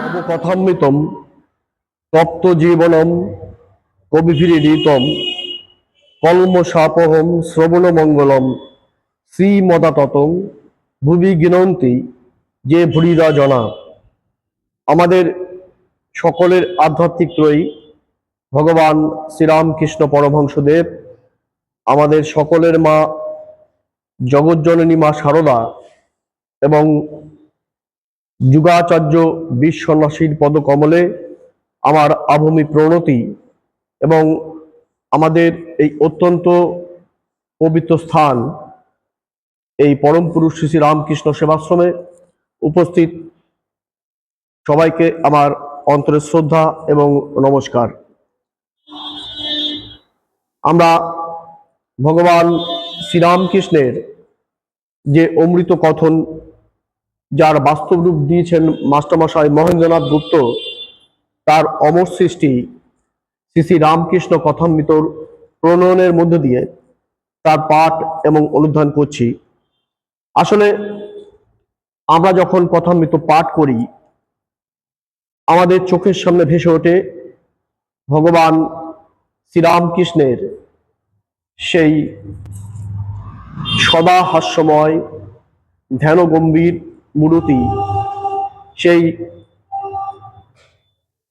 তব কথামৃতম তপ্ত জীবনম কবিভিরীতম কলমশাপহম শ্রবণ মঙ্গলম শ্রীমদাততং ভুবি গিনন্তি যে ভুরিরা জনা। আমাদের সকলের আধ্যাত্মিক ত্রয়ী ভগবান শ্রীরামকৃষ্ণ পরমহংসদেব, আমাদের সকলের মা জগজ্জননী মা শারদা এবং যুগাচার্য বিশ্বন্যাসীর পদকমলে আমার আভূমি প্রণতি এবং আমাদের এই অত্যন্ত পবিত্র স্থান এই পরম পুরুষ শ্রী শ্রী রামকৃষ্ণ সেবাশ্রমে উপস্থিত সবাইকে আমার অন্তরের শ্রদ্ধা এবং নমস্কার। আমরা ভগবান শ্রীরামকৃষ্ণের যে অমৃত কথন, যার বাস্তব রূপ দিয়েছেন মাস্টারমশাই মহেন্দ্রনাথ গুপ্ত, তার অমর সৃষ্টি শ্রী শ্রী রামকৃষ্ণ কথামৃতর প্রণয়নের মধ্য দিয়ে তার পাঠ এবং অনুধ্যান করছি। আসলে আমরা যখন কথামৃত পাঠ করি, আমাদের চোখের সামনে ভেসে ওঠে ভগবান শ্রীরামকৃষ্ণের সেই সদা হাস্যময় ধ্যান গম্ভীর মূরতি, সেই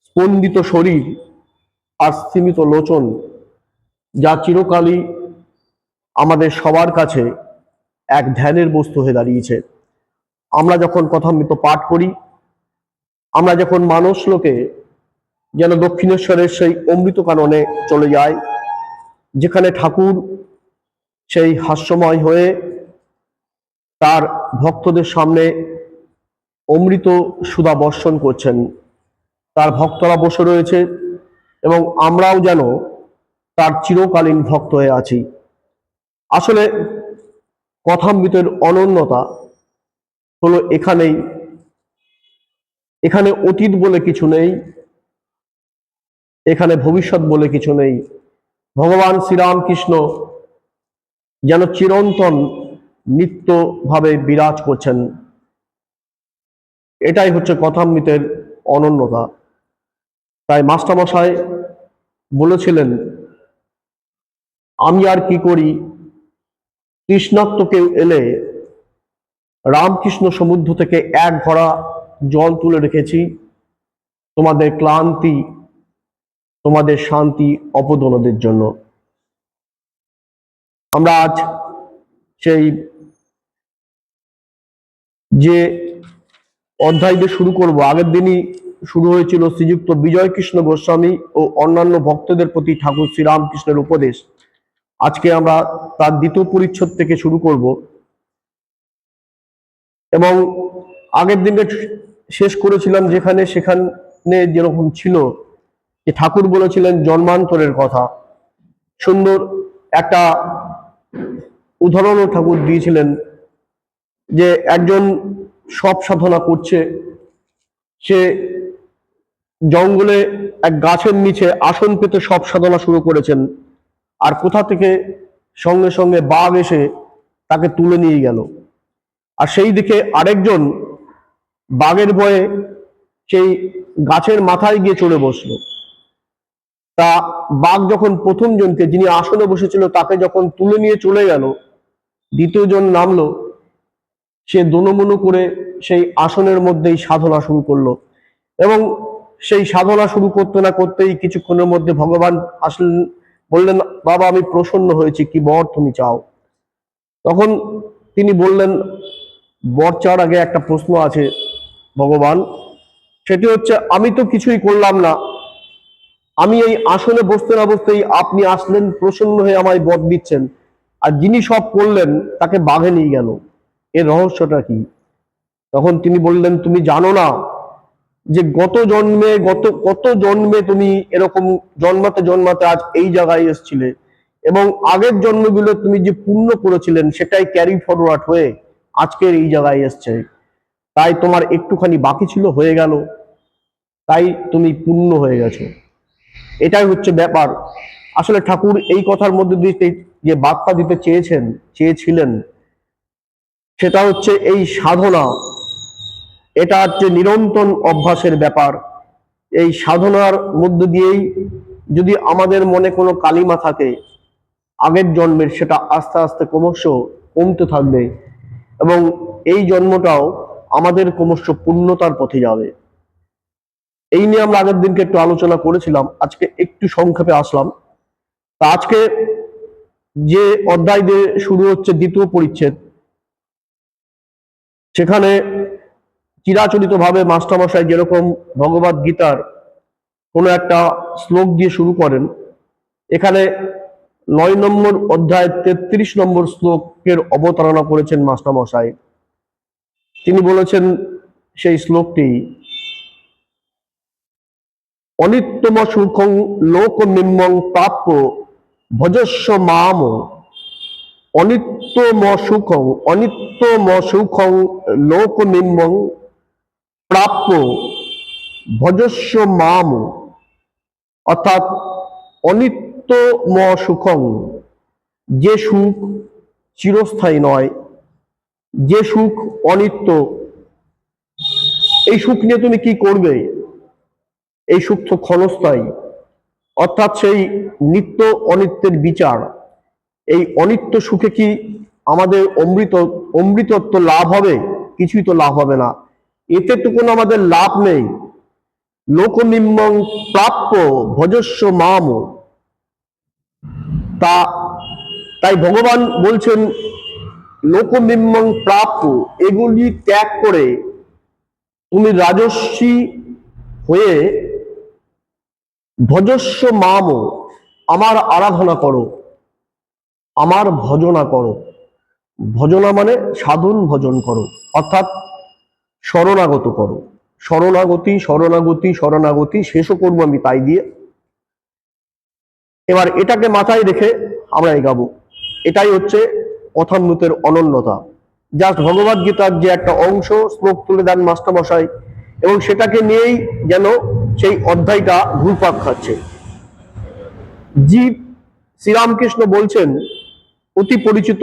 স্পন্দিত শরীর আর স্থিমিত লোচন, যা চিরকালই আমাদের সবার কাছে এক ধ্যানের বস্তু হয়ে দাঁড়িয়েছে। আমরা যখন কথামৃত পাঠ করি, আমরা যখন মানুষ লোকে যেন দক্ষিণেশ্বরের সেই অমৃত কাননে চলে যায়, যেখানে ঠাকুর সেই হাস্যময় হয়ে তার ভক্তদের সামনে অমৃত সুধা বর্ষণ করছেন। তার ভক্তরা বসে রয়েছে এবং আমরাও যেন তার চিরকালীন ভক্ত হয়ে আছি। আসলে কথামৃতের অনন্যতা হলো এখানেই, এখানে অতীত বলে কিছু নেই, এখানে ভবিষ্যৎ বলে কিছু নেই। ভগবান শ্রীরামকৃষ্ণ যেন চিরন্তন নিত্যভাবে বিরাজ করছেন। এটাই হচ্ছে কথামৃতের অনন্যতা। তাই মাস্টারমশাই বলেছিলেন, আমি আর কি করি, তৃষ্ণার্ত কেউ এলে রামকৃষ্ণ সমুদ্র থেকে এক ভরা জল তুলে রেখেছি, তোমাদের ক্লান্তি, তোমাদের শান্তি অপদনদের জন্য। আমরা আজ সেই যে অধ্যায় দিয়ে শুরু করব, আগের দিনই শুরু হয়েছিল শ্রীযুক্ত বিজয় কৃষ্ণ গোস্বামী ও অন্যান্য ভক্তদের প্রতি ঠাকুর শ্রীরামকৃষ্ণের উপদেশ। আজকে আমরা তার দ্বিতীয় পরিচ্ছদ থেকে শুরু করব এবং আগের দিনে শেষ করেছিলাম সেখানে যেরকম ছিল যে ঠাকুর বলেছিলেন জন্মান্তরের কথা। সুন্দর একটা উদাহরণও ঠাকুর দিয়েছিলেন যে একজন সব সাধনা করছে, সে জঙ্গলে এক গাছের নিচে আসন পেতে সব সাধনা শুরু করেছেন, আর কোথা থেকে সঙ্গে সঙ্গে বাঘ এসে তাকে তুলে নিয়ে গেল। আর সেই দিকে আরেকজন বাঘের ভয়ে সেই গাছের মাথায় গিয়ে চড়ে বসলো। তা বাঘ যখন প্রথম জনকে, যিনি আসনে বসেছিল, তাকে যখন তুলে নিয়ে চলে গেল, দ্বিতীয় জন নামলো, সে দোনমনো করে সেই আসনের মধ্যেই সাধনা শুরু করলো এবং সেই সাধনা শুরু করতে না করতেই কিছুক্ষণের মধ্যে ভগবান আসলেন, বললেন, বাবা আমি প্রসন্ন হয়েছি, কি বর তুমি চাও? তখন তিনি বললেন, বর চাওয়ার আগে একটা প্রশ্ন আছে ভগবান, সেটি হচ্ছে আমি তো কিছুই করলাম না, আমি এই আসনে বসতে না বসতেই আপনি আসলেন, প্রসন্ন হয়ে আমায় বর দিচ্ছেন, আর যিনি সব করলেন তাকে বাঘে নিয়ে গেল, এর রহস্যটা কি? তখন তিনি বললেন, তুমি জানো না যে কত জন্মে তুমি এরকম জন্মাতে জন্মাতে আজ এই জায়গায় এসেছিলে, এবং আগের জন্মগুলো তুমি যে পুণ্য করেছিলেন সেটাই ক্যারি ফরওয়ার্ড হয়ে আজকের এই জায়গায় এসছে। তাই তোমার একটুখানি বাকি ছিল, হয়ে গেল, তাই তুমি পূর্ণ হয়ে গেছো। এটাই হচ্ছে ব্যাপার। আসলে ঠাকুর এই কথার মধ্যে দিয়ে যে বার্তা দিতে চেয়েছিলেন, সেটা হচ্ছে এই সাধনা, এটা হচ্ছে নিরন্তর অভ্যাসের ব্যাপার। এই সাধনার মধ্য দিয়েই যদি আমাদের মনে কোনো কালিমা থাকে আগের জন্মের, সেটা আস্তে আস্তে ক্রমশ কমতে থাকবে এবং এই জন্মটাও আমাদের ক্রমশ পূর্ণতার পথে যাবে। এই নিয়ে আমরা আগের দিনকে একটু আলোচনা করেছিলাম, আজকে একটু সংক্ষেপে আসলাম। তা আজকে যে অধ্যায় দিয়ে শুরু হচ্ছে দ্বিতীয় পরিচ্ছেদ, সেখানে চিরাচরিত ভাবে মাস্টারমশাই যেরকম ভগবদ গীতার কোনো একটা শ্লোক দিয়ে শুরু করেন, এখানে 9 নম্বর অধ্যায় 33 নম্বর শ্লোকের অবতারণা করেছেন মাস্টারমশাই। তিনি বলেছেন সেই শ্লোকটি, অনিত্যম সুখং লোকমিম্মং প্রাপ্য ভজস্ব মাম। অনিত্যম সুখং লোকমিম্মং প্রাপ্য ভজস্ব মাম। অর্থাৎ অনিত্যম সুখং, যে সুখ চিরস্থায়ী নয়, যে সুখ অনিত্য, এই সুখ নিয়ে তুমি কি করবে? এই সুখ তো ক্ষণস্থায়ী। অর্থাৎ সেই নিত্য অনিত্যের বিচার, এই অনিত্য সুখে কি আমাদের অমৃতত্ব লাভ হবে? কিছুই তো লাভ হবে না, এতে তো কোনো আমাদের লাভ নেই। লোকমিম্মং প্রাপ্য ভজস্ব মাম। তাই ভগবান বলছেন লোকমিম্মং প্রাপ্য, এগুলি ত্যাগ করে তুমি রাজস্বী হয়ে ভজস্ব মাম, আমার আরাধনা করো, আমার ভজনা করো। ভজনা মানে সাধন ভজন করো, অর্থাৎ শরণাগত করো। শরণাগতি শরণাগতি শরণাগতি, শেষও করবো আমি তাই দিয়ে। এবার এটাকে মাথায় রেখে আমরা এগাবো। এটাই হচ্ছে কথামৃতের অনন্যতা। জাস্ট ভগবদ গীতার যে একটা অংশ শ্লোক তুলে দেন মাস্টারমশাই, এবং সেটাকে নিয়েই যেন সেই অধ্যায়টা ঘুরপাক খাচ্ছে। জীব, শ্রীরামকৃষ্ণ বলছেন, অতি পরিচিত,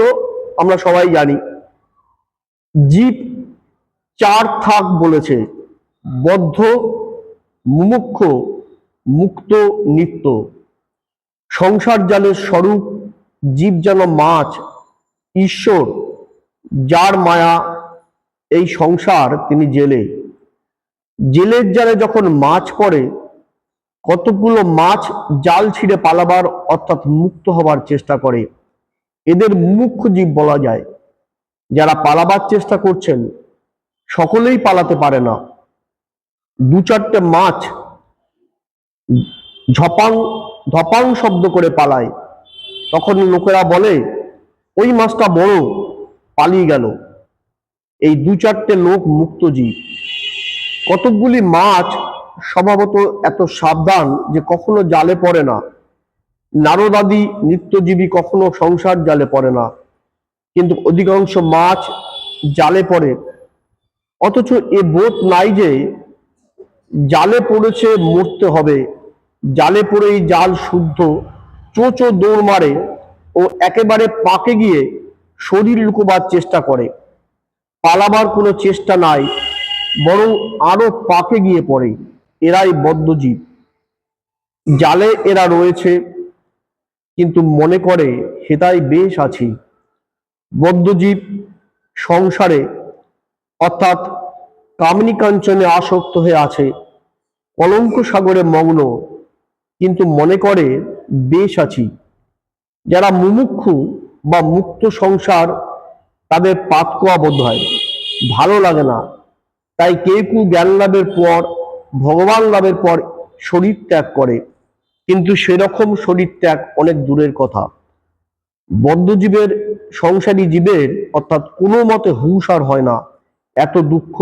আমরা সবাই জানি, জীব 4 থাক বলেছে: বদ্ধ, মুমুক্ষ, মুক্ত, নিত্য। সংসার জালের স্বরূপ জীব যেন মাছ, ঈশ্বর যার মায়া এই সংসার তিনি জেলে। জেলের জালে যখন মাছ পড়ে, কতগুলো মাছ জাল ছিঁড়ে পালাবার অর্থাৎ মুক্ত হবার চেষ্টা করে। এদের মুমুক্ষ জীব বলা যায়। যারা পালাবার চেষ্টা করছেন সকলেই পালাতে পারে না। 2-4টে মাছ ঝপাং ধপাং শব্দ করে পালায়, তখন লোকেরা বলে ওই মাছটা বড়, পালিয়ে গেল। এই 2-4টে লোক মুক্ত জীব। কতকগুলি মাছ স্বভাবত এত সাবধান যে কখনো জালে পড়ে না। নারদাদি নিত্যজীবী কখনো সংসার জালে পড়ে না, কিন্তু অধিকাংশ মাছ জালে পড়ে। অথচ এ বোধ নাই যে জালে পড়েছে মরতে হবে, জালে পড়েই জাল শুদ্ধ। চোঁচো দৌড় মারে ও একেবারে পাকে গিয়ে শরীর লুকোবার চেষ্টা করে। পালাবার কোনো চেষ্টা নাই, বরং আরো পাকে গিয়ে পড়ে। এরাই বদ্ধজীব। জালে এরা রয়েছে, কিন্তু মনে করে হেতাই বেশ আছি। বদ্ধজীব সংসারে অর্থাৎ কামিনী কাঞ্চনে আসক্ত হয়ে আছে, কলঙ্ক সাগরে মগ্ন, কিন্তু মনে করে বেশ আছি। যারা মুমুক্ষু বা মুক্ত সংসার, তাদের পাতকোয়া বোধ হয়, ভালো লাগে না। তাই কেউ কেউ জ্ঞান লাভের পর, ভগবান লাভের পর শরীর ত্যাগ করে, কিন্তু সেরকম শরীর ত্যাগ অনেক দূরের কথা। বদ্ধজীবের, সংসারী জীবের অর্থাৎ কোনো মতে হুঁশ আর হয় না। এত দুঃখ,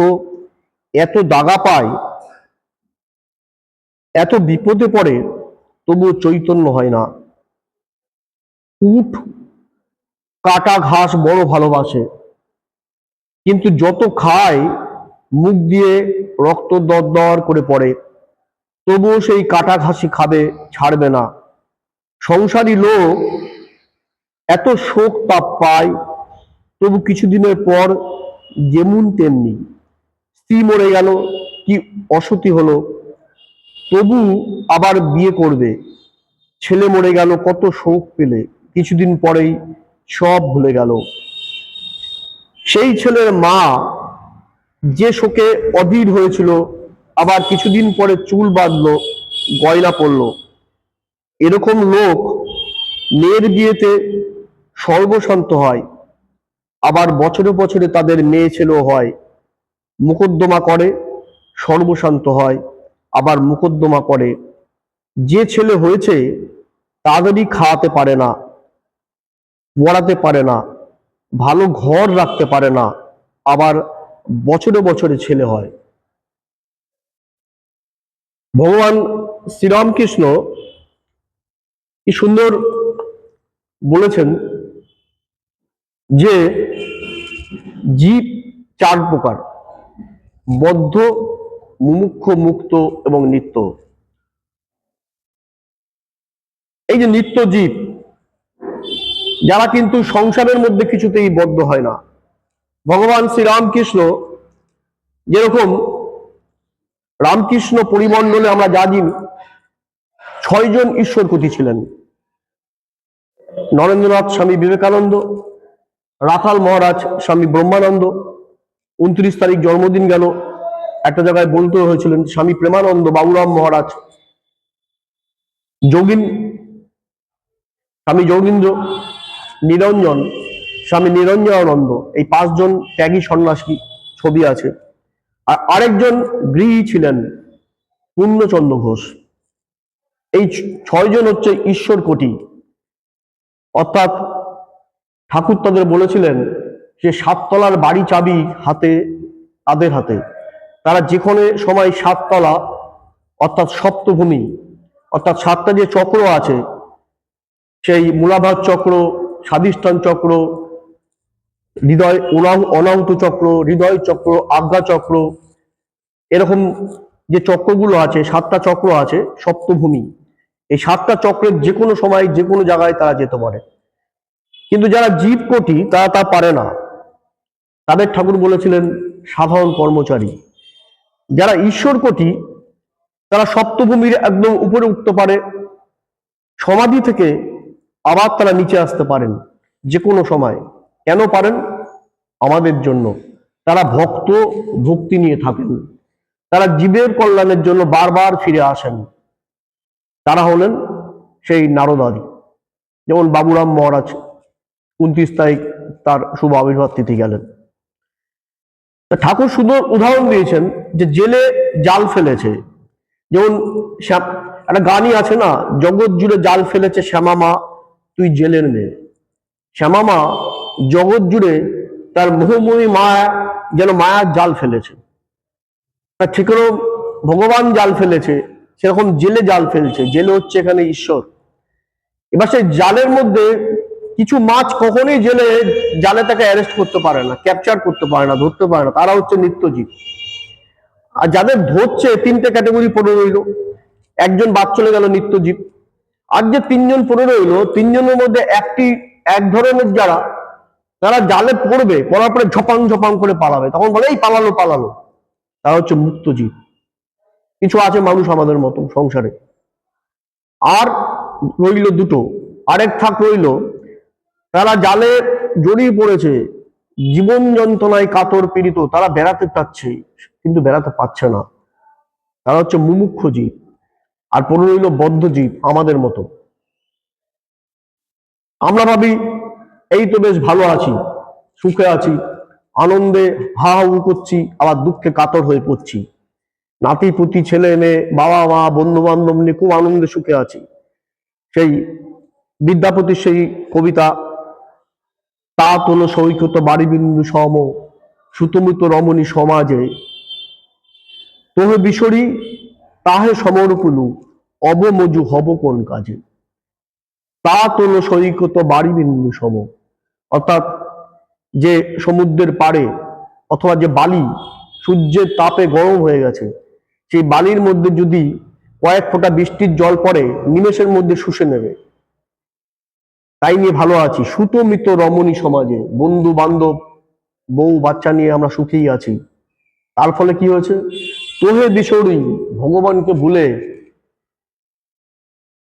এত দাগা পায়, এত বিপদে পড়ে, তবুও চৈতন্য হয় না। উট কাটা ঘাস বড় ভালোবাসে, কিন্তু যত খায় মুখ দিয়ে রক্ত দরদর করে পড়ে, তবুও সেই কাটা ঘাসই খাবে, ছাড়বে না। সংসারী লোক এত শোক তাপ পায়, তবু কিছুদিনের পর যেমন তেমনি। স্ত্রী মরে গেল, কি অসতী হলো, তবু আবার বিয়ে করবে। ছেলে মরে গেল, কত শোক পেলে, কিছুদিন পরেই সব ভুলে গেল। সেই ছেলের মা যে শোকে অধীর হয়েছিল, আবার কিছুদিন পরে চুল বাঁধলো, গয়না পরলো। এরকম লোক মেয়ের বিয়েতে সর্বশান্ত হয়, আবার বছরে বছরে তাদের মেয়ে ছেলেও হয়, মোকদ্দমা করে, সর্বশান্ত হয়, আবার মোকদ্দমা করে। যে ছেলে হয়েছে তাদেরই খাওয়াতে পারে না, পড়াতে পারে না, ভালো ঘর রাখতে পারে না, আবার বছরে বছরে ছেলে হয়। ভগবান শ্রীরামকৃষ্ণ কি সুন্দর বলেছেন যে জীব চার প্রকার: বদ্ধ, মুমুক্ষু, মুক্ত এবং নিত্য। এই যে নিত্য জীব, যারা কিন্তু সংসারের মধ্যে কিছুতেই বদ্ধ হয় না। ভগবান শ্রীরামকৃষ্ণ যেরকম রামকৃষ্ণ পরিমণ্ডলে আমরা জানি 6জন ঈশ্বরপতি ছিলেন: নরেন্দ্রনাথ স্বামী বিবেকানন্দ, রাখাল মহারাজ স্বামী ব্রহ্মানন্দ, 29 তারিখ জন্মদিন গেল, একটা জায়গায় বলতে হয়েছিলেন স্বামী প্রেমানন্দ, বাবুরাম মহারাজ, যোগিন স্বামী যোগীন্দ্র, নিরঞ্জন স্বামী নিরঞ্জনানন্দ। এই 5জন ত্যাগী সন্ন্যাসী ছবি আছে। আর আরেকজন গৃহী ছিলেন পূর্ণচন্দ্র ঘোষ। এই 6জন হচ্ছে ঈশ্বর কোটি। অর্থাৎ ঠাকুর তাদের বলেছিলেন যে 7 তলার বাড়ি চাবি হাতে, তাদের হাতে। তারা যে কোনো সময় 7 তলা অর্থাৎ সপ্তভূমি, অর্থাৎ 7টা যে চক্র আছে, সেই মূলাধার চক্র, স্বাধিষ্ঠান চক্র, হৃদয় অনাহুত চক্র, হৃদয় চক্র, আজ্ঞা চক্র, এরকম যে চক্রগুলো আছে, 7টা চক্র আছে, সপ্তভূমি। এই 7টা চক্রের যে কোনো সময় যে কোনো জায়গায় তারা যেতে পারে। কিন্তু যারা জীব কোটি তারা তা পারে না। তাদের ঠাকুর বলেছিলেন সাধারণ কর্মচারী। যারা ঈশ্বর কোটি তারা সপ্তভূমির একদম উপরে উঠতে পারে, সমাধি থেকে আবার তারা নিচে আসতে পারেন যে কোনো সময়। কেন পারেন? আমাদের জন্য। তারা ভক্ত, ভক্তি নিয়ে থাকেন। তারা জীবের কল্যাণের জন্য বারবার ফিরে আসেন। তারা হলেন সেই নারদাদি। যেমন বাবুরাম মহারাজ 29 তারিখ তার শুভ আবির্ভাব তিথি গেলেন। ঠাকুর সুন্দর উদাহরণ দিয়েছেন যে জেলে জাল ফেলেছে। যেমন একটা গানই আছে না, জগৎ জুড়ে জাল ফেলেছে শ্যামা মা, তুই জেলের মেয়ে। শ্যামা মা জগৎ জুড়ে তার মোহময়ী মায়া, যেন মায়ার জাল ফেলেছে। ঠিক ভগবান জাল ফেলেছে, সেরকম জেলে জাল ফেলছে। জেলে হচ্ছে এখানে ঈশ্বর। এবার সেই জালের মধ্যে কিছু মাছ কখনোই জালে তাকে অ্যারেস্ট করতে পারে না, ক্যাপচার করতে পারে না, ধরতে পারে না। তারা হচ্ছে নিত্যজীব। আর যাদের ধরছে 3টে ক্যাটাগরি পড়ে রইল। একজন বাদ চলে গেল, নিত্যজীব। আর যে 3জন পড়ে রইল, 3জনের মধ্যে এক ধরনের যারা, তারা জালে পড়বে, পড়ার পরে ঝপাং ঝপাং করে পালাবে, তখন বলে এই পালালো পালালো। তারা হচ্ছে মুক্তজীব। কিছু আছে মানুষ আমাদের মতো সংসারে। আর রইল দুটো, আরেক থাক রইল, তারা জালে জড়িয়ে পড়েছে, জীবন যন্ত্রণায় কাতর পীড়িত, তারা বেড়াতে চাচ্ছে কিন্তু বেড়াতে পারছে না। তারা হচ্ছে মুমুক্ষু জীব। আর পড়ে রইল বদ্ধ জীব, আমাদের মতো। আমরা ভাবি এই তো বেশ ভালো আছি, সুখে আছি, আনন্দে হা হু করছি, আবার দুঃখে কাতর হয়ে পড়ছি। নাতি পুতি, ছেলে মেয়ে, বাবা মা, বন্ধু বান্ধব নিয়ে খুব আনন্দে সুখে আছি। সেই বিদ্যাপতির সেই কবিতা, তা তোল সৈকত বাড়ি বিন্দু সম, সুতমিত রমণী সমাজে, তোহে বিশরী তাহে সমরকুলু, অবমজু হব কোন কাজে। তা তোল সৈকত বাড়ি বিন্দু সম, অর্থাৎ যে সমুদ্রের পাড়ে অথবা যে বালি সূর্যের তাপে গরম হয়ে গেছে, সেই বালির মধ্যে যদি কয়েক ফোঁটা বৃষ্টির জল পড়ে, নিমেষের মধ্যে শুষে নেবে। তাই নিয়ে ভালো আছি, সুতমিত রমণী সমাজে, বন্ধু বান্ধব, বউ বাচ্চা নিয়ে আমরা সুখেই আছি। তার ফলে কি হয়েছে, তোহে বিশরী ভগবানকে ভুলে,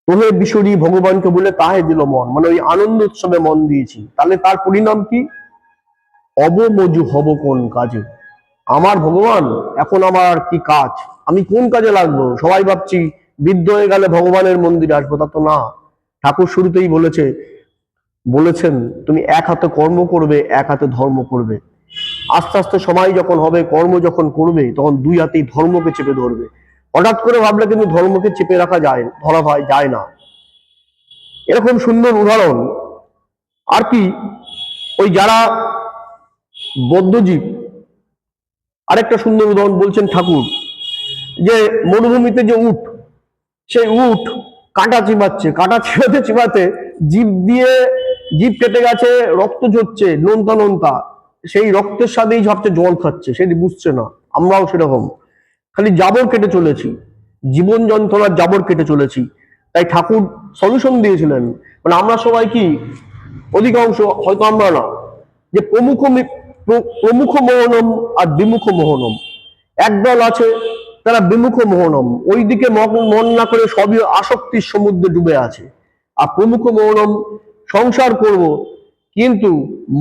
তোহে বিশরী ভগবানকে ভুলে তাহে দিল মন, মানে ওই আনন্দ উৎসবে মন দিয়েছি, তাহলে তার পরিণাম কি, অবমজু হব কোন কাজে, আমার ভগবান এখন আমার কি কাজ, আমি কোন কাজে লাগবো। সবাই ভাবছি বৃদ্ধ হয়ে গেলে ভগবানের মন্দিরে আসবো, তা তো না। ঠাকুর শুরুতেই বলেছেন তুমি এক হাতে কর্ম করবে, এক হাতে ধর্ম করবে। আস্তে আস্তে সময় যখন হবে, কর্ম যখন করবে, তখন দুই হাতেই ধর্মকে চেপে ধরবে। হঠাৎ করে ভাবলে কিন্তু ধর্মকে চেপে রাখা যায় না। এরকম সুন্দর উদাহরণ আর কি, ওই যারা বদ্ধজীব, আরেকটা সুন্দর উদাহরণ বলছেন ঠাকুর, যে মরুভূমিতে যে উট, সেই উট কাঁটা চিবাচ্ছে, কাঁটা চিবাতে চিবাতে জিভ কেটে গেছে, রক্ত ঝরছে নোনতা নোনতা, সেই রক্তের সাথেই ঝরছে জল খাচ্ছে, সেটি বুঝছে না। আমরাও সেরকম খালি জাবর কেটে চলেছি, জীবন যন্ত্রণার জাবর কেটে চলেছি। তাই ঠাকুর সলিউশন দিয়েছিলেন, মানে আমরা সবাই কি, অধিকাংশ হয়তো আমরা না, যে প্রমুখ মোহনম আর বিমুখ মোহনম, একদল আছে তারা বিমুখ মোহনম, ওই দিকে মন না করে সবই আসক্তির সমুদ্রে ডুবে আছে। আর প্রমুখ মোহনম, সংসার করব কিন্তু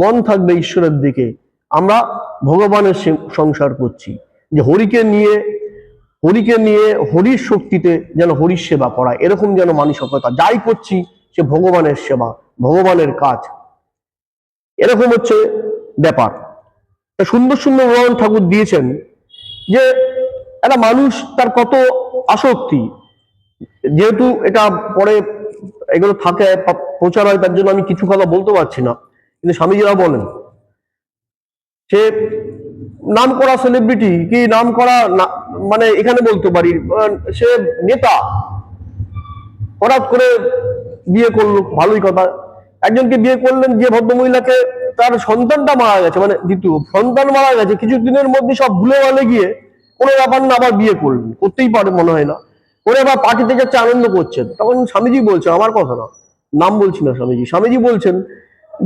মন থাকবে ঈশ্বরের দিকে, আমরা ভগবানের সংসার করছি, যে হরিকে নিয়ে হরির শক্তিতে যেন হরির সেবা করা, এরকম যেন মানসিকতা, যাই করছি সে ভগবানের সেবা, ভগবানের কাজ, এরকম হচ্ছে ব্যাপার। সুন্দর সুন্দর উদাহরণ ঠাকুর দিয়েছেন, যে একটা মানুষ তার কত আসক্তি, যেহেতু এটা পরে এগুলো থাকে প্রচার হয়, তার জন্য আমি কিছু কথা বলতে পারছি না, কিন্তু স্বামীজিরা বলেন, সে নাম করা সেলিব্রিটি কি নাম করা মানে এখানে বলতে পারি সে নেতা, হঠাৎ করে বিয়ে করলো, ভালোই কথা, একজনকে বিয়ে করলেন, যে ভদ্রমহিলাকে তার সন্তানটা মারা গেছে, মানে দ্বিতীয় সন্তান মারা গেছে, কিছুদিনের মধ্যে সব ভুলে ভালে গিয়ে কোনো ব্যাপার না আবার বিয়ে করলেন, করতেই পারে মনে হয় না, করে আবার পার্টিতে যাচ্ছে, আনন্দ করছেন। তখন স্বামীজি বলছেন, আমার কথা না, নাম বলছি না, স্বামীজি বলছেন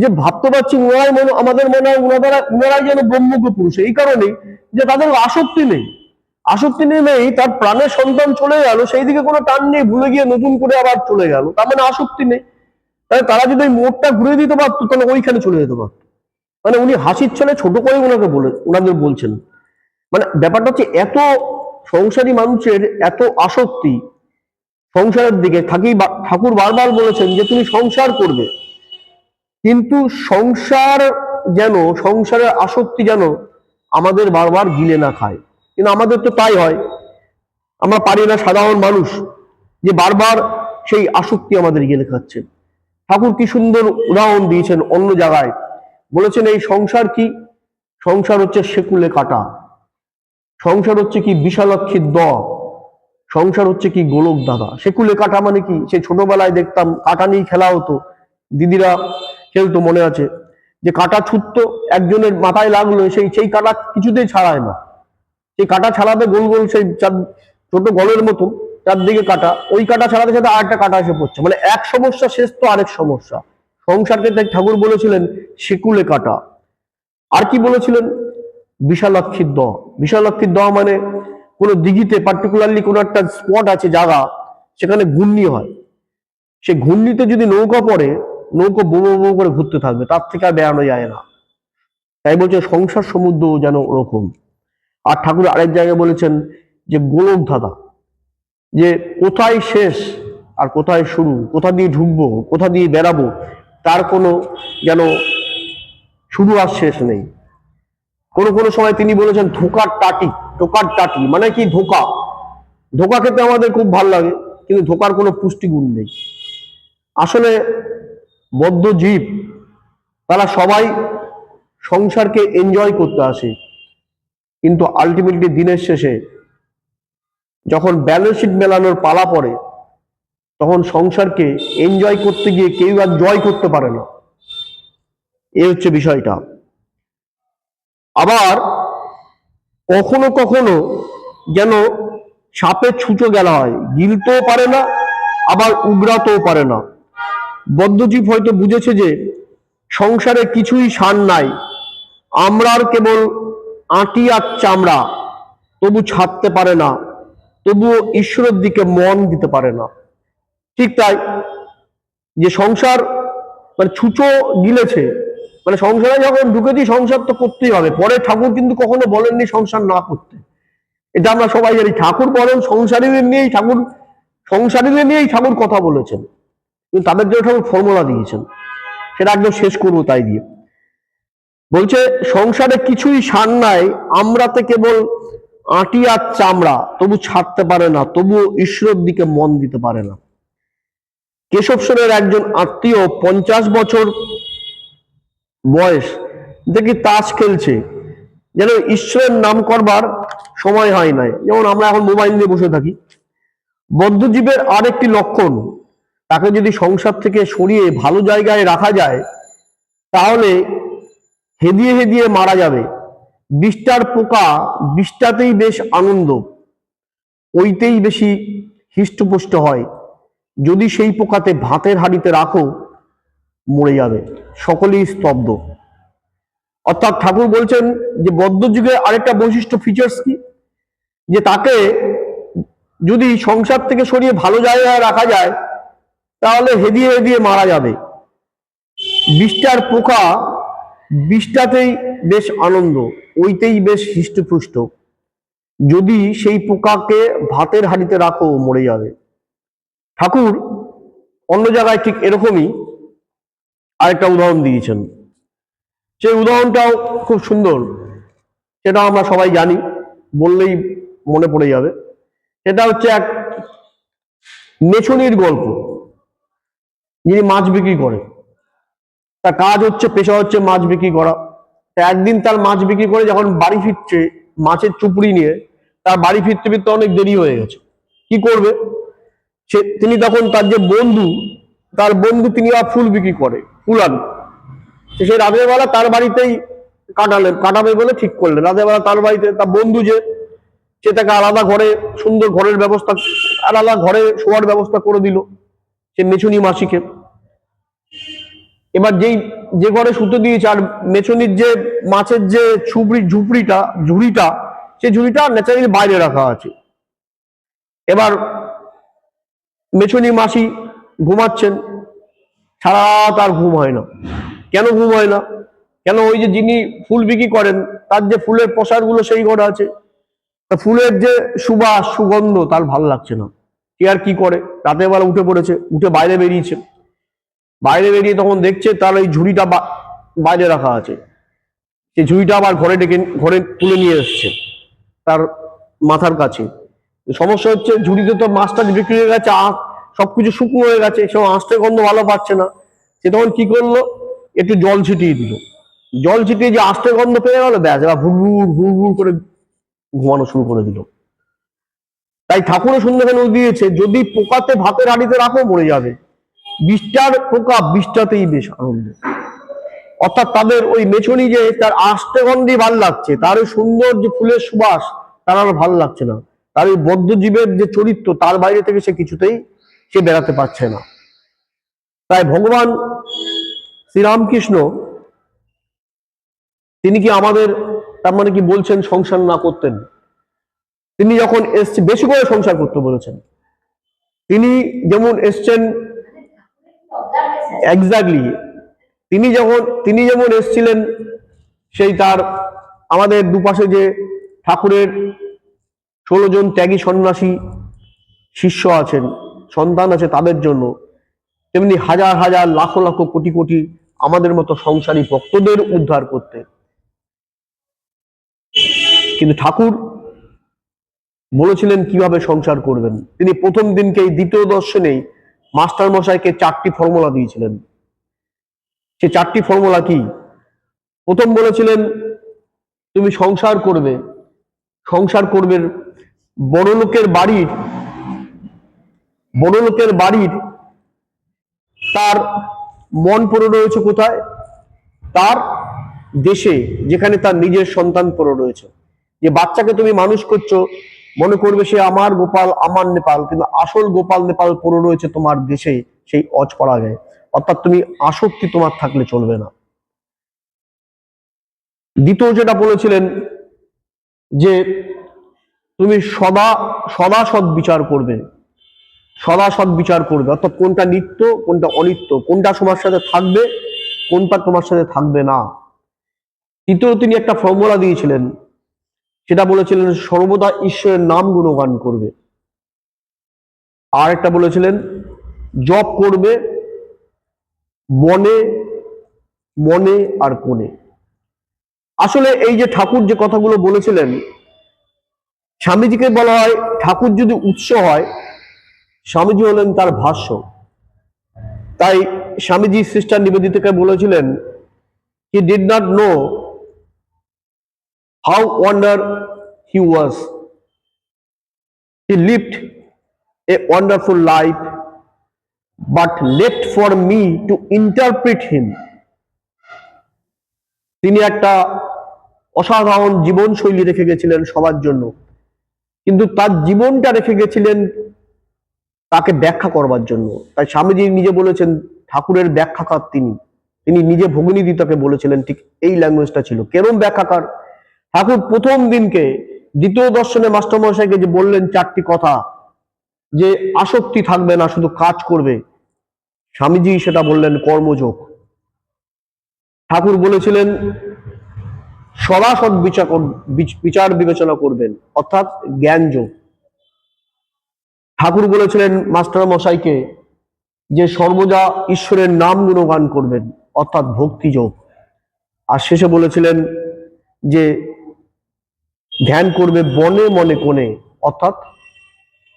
যে ভাবতে পারছি আমাদের মনে হয় ওনারাই যেন ব্রহ্মজ্ঞ পুরুষ, এই কারণেই যে তাদের আসক্তি নেই, তার প্রাণের সন্তান চলে গেল, সেই দিকে কোনো টান নেই, ভুলে গিয়ে নতুন করে আবার চলে গেল, তার মানে আসক্তি নেই। তাহলে তারা যদি ওই মোড়টা ঘুরে দিতে পারতো, তাহলে ওইখানে চলে যেতে পারতো। মানে উনি হাসির ছলে ছোট করে ওনাদের বলছেন, মানে ব্যাপারটা হচ্ছে এত সংসারী মানুষের এত আসক্তি সংসারের দিকে ঠাকুর বারবার বলেছেন যে তুমি সংসার করবে, কিন্তু সংসারের আসক্তি যেন আমাদের বারবার গিলে না খায়। কিন্তু আমাদের তো তাই হয়, আমরা পারি না, সাধারণ মানুষ, যে বারবার সেই আসক্তি আমাদের গিলে খাচ্ছে। ঠাকুর কি সুন্দর উদাহরণ দিয়েছেন অন্য জায়গায়, বলেছেন এই সংসার কি, সংসার হচ্ছে সেকুলে কাটা, সংসার হচ্ছে কি বিশালাক্ষীর সংসার হচ্ছে কি গোলক দাদা। সেকুলে কাটা মানে কি, সে ছোটবেলায় দেখতাম কাটা নিয়ে খেলা হতো, দিদিরা খেলতো, মনে আছে, যে কাটা ছুটতো, একজনের মাথায় লাগলো, সেই কাটা কিছুতেই ছাড়ায় না, সেই কাটা ছাড়াতে গোল গোল সেই ছোট গলের মতো চারদিকে কাটা, ওই কাটা ছাড়াতে সাথে আর একটা কাটা এসে পড়ছে, মানে এক সমস্যা শেষ তো আরেক সমস্যা। সংসারকে তাই ঠাকুর বলেছিলেন সেকুলে কাটা। আর কি বলেছিলেন, বিশালাক্ষীর মানে কোনো দিঘিতে পার্টিকুলারলি কোনো একটা স্পট আছে জায়গা, সেখানে ঘূর্ণি হয়, সে ঘূর্ণিতে যদি নৌকা পড়ে, নৌকা বোমো বোমো করে ঘুরতে থাকবে, তার থেকে আর বেড়ানো যায় না। তাই বলছে সংসার সমুদ্র যেন ওরকম। আর ঠাকুর আরেক জায়গায় বলেছেন যে গোলক ধাঁধা, যে কোথায় শেষ আর কোথায় শুরু, কোথা দিয়ে ঢুকবো কোথা দিয়ে বেরাবো, তার কোনো যেন শুরু আর শেষ নেই। কোনো সময় তিনি বলেছেন টোকার টাটি, মানে কি ধোকা খেতে আমাদের খুব ভালো লাগে, কিন্তু ধোকার কোনো পুষ্টিগুণ নেই। আসলে বদ্ধ জীব তারা সবাই সংসারকে এনজয় করতে আসে, কিন্তু আলটিমেটলি দিনের শেষে যখন ব্যালেন্স শিট মেলানোর পালা পড়ে, তখন সংসারকে এনজয় করতে গিয়ে কেউ আর জয় করতে পারে না, এই হচ্ছে বিষয়টা। আবার কখনো কখনো যেন সাপের ছুঁচো গেলা হয়, গিলতেও পারে না আবার উগরাতেও পারে না। বদ্ধজীব হয়তো বুঝেছে যে সংসারে কিছুই সার নাই, আমরা আর কেবল আঁটি আর চামড়া, তবু ছাড়তে পারে না, তবুও ঈশ্বরের দিকে মন দিতে পারে না। ঠিক তাই, যে সংসার মানে ছুঁচো গিলেছে, মানে সংসারে যখন ঢুকেছি সংসার তো করতেই হবে। পরে ঠাকুর কিন্তু কখনো বলেননি সংসার না করতে, এটা আমরা সবাই জানি। ঠাকুর বলেন সংসারীদের নিয়েই ঠাকুর কথা বলেছেন, কিন্তু তাদের জন্য ঠাকুর ফর্মুলা দিয়েছেন, সেটা একদম শেষ করবো তাই দিয়ে। বলছে সংসারে কিছুই সার নাই, আমরাতে কেবল আঁটি আর চামড়া, তবু ছাড়তে পারে না, তবুও ঈশ্বরের দিকে মন দিতে পারে না। কেশব সেনের একজন আত্মীয় 50 বছর বয়স দেখি তাস খেলছে, যেন ঈশ্বরের নাম করবার সময় হয় নাই। যেমন আমরা এখন মোবাইল নিয়ে বসে থাকি। বদ্ধজীবের আরেকটি লক্ষণ, তাকে যদি সংসার থেকে সরিয়ে ভালো জায়গায় রাখা যায় তাহলে হেদিয়ে হেদিয়ে মারা যাবে। বিষ্ঠার পোকা বিষ্ঠাতেই বেশ আনন্দ, ওইতেই বেশি হৃষ্টপুষ্ট হয়। যদি সেই পোকাতে ভাতের হাঁড়িতে রাখো মরে যাবে। সকলেই স্তব্ধ। অর্থাৎ ঠাকুর বলছেন যে বদ্ধযুগের আরেকটা বৈশিষ্ট্য ফিচার্স কি, যে তাকে যদি সংসার থেকে সরিয়ে ভালো জায়গায় রাখা যায় তাহলে হেদিয়ে হেদিয়ে মারা যাবে। বিষ্ঠার পোকা বিষ্ঠাতেই বেশ আনন্দ, ওইতেই বেশ হৃষ্টপুষ্ট। যদি সেই পোকাকে ভাতের হাঁড়িতে রাখো মরে যাবে। ঠাকুর অন্য জায়গায় ঠিক এরকমই আরেকটা উদাহরণ দিয়েছেন। সেই উদাহরণটাও খুব সুন্দর, সেটা আমরা সবাই জানি, বললেই মনে পড়ে যাবে। সেটা হচ্ছে এক মেছুনির গল্প, যিনি মাছ বিক্রি করে। তার কাজ হচ্ছে, পেশা হচ্ছে মাছ বিক্রি করা। একদিন তার মাছ বিক্রি করে যখন বাড়ি ফিরছে মাছের চুপড়ি নিয়ে, তার বাড়ি ফিরতে ফিরতে অনেক দেরি হয়ে গেছে। কি করবে তিনি তখন তার যে বন্ধু তিনি আর ফুল বিক্রি করে, ফুল আনবে। সেই রাতের বেলা তার বাড়িতেই কাটাবে বলে ঠিক করলেন। রাতের বেলা তার বাড়িতে তার বন্ধু সে তাকে আলাদা ঘরে, সুন্দর ঘরের ব্যবস্থা, আলাদা ঘরে শোয়ার ব্যবস্থা করে দিল সে মেছুনি মাসিকে। এবার যে ঘরে শুতে দিয়েছে, আর মেছুনির যে মাছের যে ঝুড়িটা সেই ঝুড়িটা ন্যাচারালি বাইরে রাখা আছে। এবার মেছুনি মাসি ঘুমাচ্ছেন, সারা রাত আর ঘুম হয় না। কেন ঘুম হয় না? কেন? ওই যে যিনি ফুল বিক্রি করেন তার যে ফুলের প্রসারগুলো সেই ঘরে আছে, তা ফুলের যে সুবাস সুগন্ধ তার ভালো লাগছে না। কে আর কি করে, রাতের বেলা উঠে পড়েছে, উঠে বাইরে বেরিয়েছে। বাইরে বেরিয়ে তখন দেখছে তার ওই ঝুড়িটা বাইরে রাখা আছে। সেই ঝুড়িটা আবার ঘরে তুলে নিয়ে এসছে তার মাথার কাছে। সমস্যা হচ্ছে ঝুড়িতে তো মাছটা বিক্রি হয়ে গেছে, সবকিছু শুকনো হয়ে গেছে, সব আঁশটে গন্ধ ভালো পাচ্ছে না। সে তখন কি করলো, একটু জল ছিটিয়ে দিল। জল ছিটিয়ে যে আঁশটে গন্ধ পেয়ে গেল, ব্যাস এবার ভুর করে ঘুমানো শুরু করে দিল। তাই ঠাকুরও সুন্দরখানে দিয়েছে, যদি পোকাতে ভাতের হাঁড়িতে রাখো মরে যাবে, বিষ্ঠার পোকা বিষ্ঠাতেই বেশ আনন্দ। অর্থাৎ তাদের ওই মেছুনি যে তার আষ্টে গন্ধি ভাল লাগছে, তার ওই সুন্দর যে ফুলের সুবাস তার আর ভাল লাগছে না। তার ওই বদ্ধজীবের যে চরিত্র তার বাইরে থেকে সে কিছুতেই সে বেড়াতে পারছে না। তাই ভগবান শ্রীরামকৃষ্ণ তিনি কি আমাদের তার মানে কি বলছেন সংসার না করতেন? তিনি যখন এসছে বেশি করে সংসার করতে বলেছেন। তিনি যেমন এসছেন এক্স্যাক্টলি, তিনি যেমন এসছিলেন, সেই তার আমাদের দুপাশে যে ঠাকুরের 16 জন ত্যাগী সন্ন্যাসী শিষ্য আছেন, সন্তান আছে, তাদের জন্য, তেমনি হাজার হাজার লাখ লাখ কোটি কোটি আমাদের মতো সংসারী ভক্তদের উদ্ধার করতে। কিন্তু ঠাকুর বলেছিলেন কিভাবে সংসার করবেন। তিনি প্রথম দিনকেই দ্বিতীয় দর্শনেই মাস্টার মশাইকে 4টি ফর্মুলা দিয়েছিলেন। সে 4টি ফর্মুলা কি? প্রথম বলেছিলেন তুমি সংসার করবে বড় লোকের বাড়ির তার মন পড়ে রয়েছে কোথায়? তার দেশে, যেখানে তার নিজের সন্তান পড়ে রয়েছে। যে বাচ্চাকে তুমি মানুষ করছো, মনে করবে সে আমার গোপাল, আমার নেপাল, কিন্তু আসল গোপাল নেপাল পড়ে রয়েছে তোমার দেশে, সেই অজপাড়াগায়। অর্থাৎ তুমি আসক্তি তোমার থাকলে চলবে না। দ্বিতীয় যেটা বলেছিলেন, যে তুমি সদা সদা সৎ বিচার করবে, সদা সৎ বিচার করবে, অর্থাৎ কোনটা নিত্য কোনটা অনিত্য, কোনটা তোমার সাথে থাকবে কোনটা তোমার সাথে থাকবে না। তৃতীয় তিনি একটা ফর্মুলা দিয়েছিলেন, সেটা বলেছিলেন সর্বদা ঈশ্বরের নাম গুণগান করবে। আর একটা বলেছিলেন জপ করবে মনে মনে আর কোণে। আসলে এই যে ঠাকুর যে কথাগুলো বলেছিলেন, স্বামীজিকে বলা হয় ঠাকুর যদি উৎস হয়, স্বামীজি হলেন তার ভাষ্য। তাই স্বামীজি সিস্টার নিবেদিতাকে বলেছিলেন, he did not know how wonder he was, he lived a wonderful life but left for me to interpret him। তিনি একটা অসাধারণ জীবনশৈলী রেখে গেছিলেন সবার জন্য, কিন্তু তার জীবনটা রেখে গেছিলেন তাকে ব্যাখ্যা করবার জন্য। তাই স্বামীজি নিজে বলেছেন ঠাকুরের ব্যাখ্যাকার তিনি, তিনি নিজে ভগিনীদিতাকে বলেছিলেন ঠিক এই ল্যাঙ্গুয়েজটা ছিল। কেরম ব্যাখ্যাকার? ঠাকুর প্রথম দিনকে দ্বিতীয় দর্শনে মাস্টারমশাইকে যে বললেন চারটি কথা, যে আসক্তি থাকবে না, শুধু কাজ করবে, স্বামীজি সেটা বললেন কর্মযোগ। ঠাকুর বলেছিলেন সদা সৎ বিচার বিবেচনা করবেন, অর্থাৎ জ্ঞান যোগ। ঠাকুর বলেছিলেন মাস্টার মশাইকে যে সর্বদা ঈশ্বরের নাম গুণগান করবেন, অর্থাৎ ভক্তি যোগ। আর শেষে বলেছিলেন যে ধ্যান করবে বনে মনে কোণে, অর্থাৎ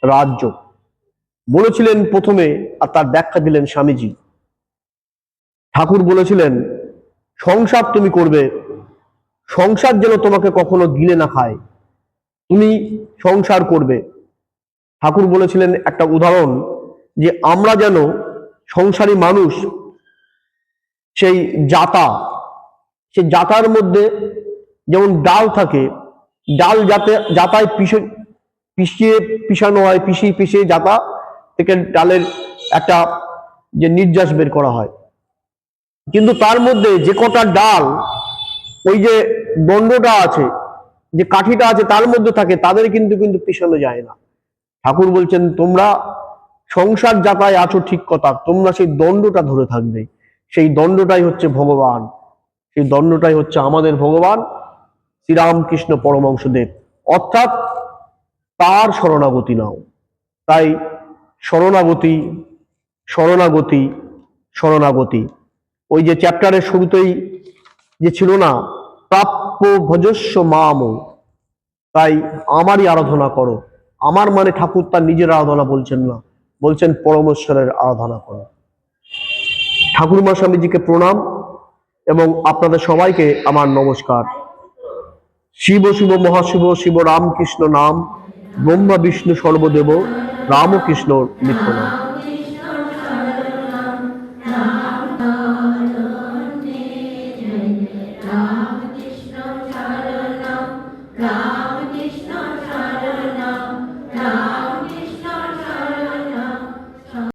রাজযোগ বলেছিলেন প্রথমে, আর তার ব্যাখ্যা দিলেন স্বামীজি। ঠাকুর বলেছিলেন সংসার তুমি করবে, সংসার যেন তোমাকে কখনো গিলে না খায়, তুমি সংসার করবে। ঠাকুর বলেছিলেন একটা উদাহরণ, যে আমরা যেন সংসারী মানুষ, সেই জাতার মধ্যে যেমন ডাল থাকে, ডাল জাতায় পিষানো হয়, পিষিয়ে জাতা থেকে ডালের একটা যে নির্যাস বের করা হয়, কিন্তু তার মধ্যে যে কটা ডাল ওই যে দণ্ডটা আছে, যে কাঠিটা আছে তার মধ্যে থাকে, তাদের কিন্তু পিষানো যায় না। ঠাকুর বলছেন তোমরা সংসার জাতায় আছো ঠিক কথা, তোমরা সেই দণ্ডটা ধরে থাকবে, সেই দণ্ডটাই হচ্ছে ভগবান, সেই দণ্ডটাই হচ্ছে আমাদের ভগবান শ্রীরামকৃষ্ণ পরমহংসদেব, অর্থাৎ তার শরণাগতি নাও। তাই শরণাগতি শরণাগতি শরণাগতি, ওই যে চ্যাপ্টারের শুরুতেই যে ছিল না, প্রাপ্য ভজস্ব মাম, তাই আমারই আরাধনা করো। আমার মানে ঠাকুর তার নিজের আরাধনা বলছেন না, বলছেন পরমেশ্বরের আরাধনা করো। ঠাকুরমা স্বামীজিকে প্রণাম এবং আপনাদের সবাইকে আমার নমস্কার। শিব শিব মহাশিব শিব রামকৃষ্ণ নাম, ব্রহ্মা বিষ্ণু সর্বদেব, রামকৃষ্ণ নিত্য নাম।